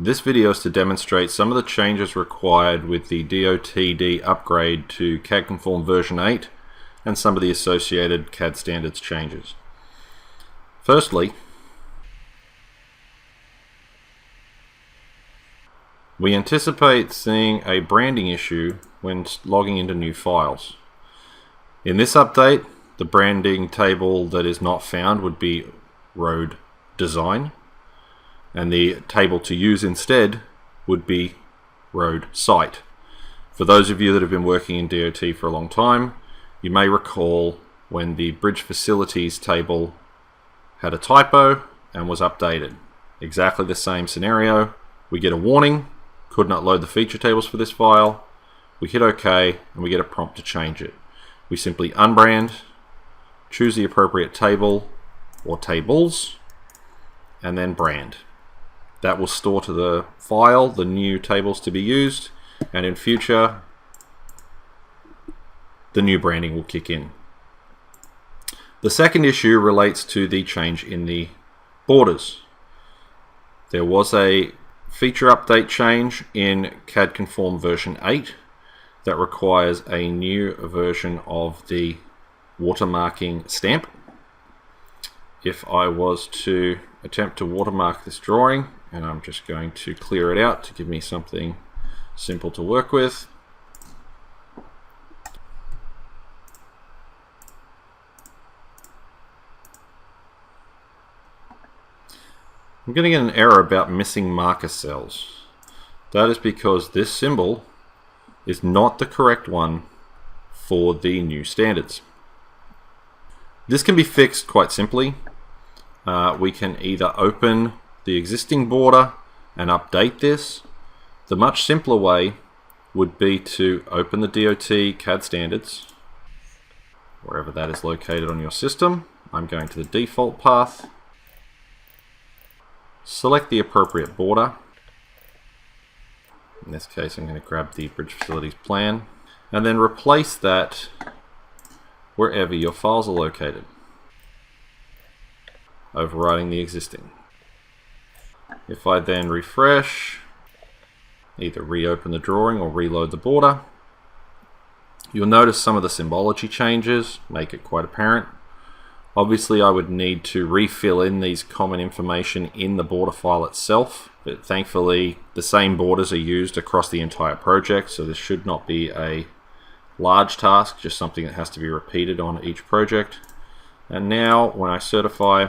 This video is to demonstrate some of the changes required with the LaDOTD upgrade to CADconform version 8 and some of the associated CAD standards changes. Firstly, we anticipate seeing a branding issue when logging into new files. In this update, the branding table that is not found would be road design, and the table to use instead would be road site. For those of you that have been working in DOT for a long time, you may recall when the bridge facilities table had a typo and was updated. Exactly the same scenario. We get a warning, could not load the feature tables for this file. We hit OK and we get a prompt to change it. We simply unbrand, choose the appropriate table or tables, and then brand. That will store to the file the new tables to be used, and in future the new branding will kick in. The second issue relates to the change in the borders. There was a feature update change in CADconform version 8 that requires a new version of the watermarking stamp. If I was to attempt to watermark this drawing, and I'm just going to clear it out to give me something simple to work with. I'm going to get an error about missing marker cells. That is because this symbol is not the correct one for the new standards. This can be fixed quite simply. We can either open the existing border and update this. The much simpler way would be to open the DOT CAD standards, wherever that is located on your system. I'm going to the default path, select the appropriate border. In this case, I'm going to grab the bridge facilities plan and then replace that wherever your files are located, overriding the existing. If I then refresh, either reopen the drawing or reload the border, you'll notice some of the symbology changes make it quite apparent. Obviously, I would need to refill in these common information in the border file itself, but thankfully the same borders are used across the entire project, so this should not be a large task, just something that has to be repeated on each project. And now when I certify,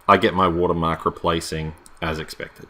I get my watermark replacing as expected.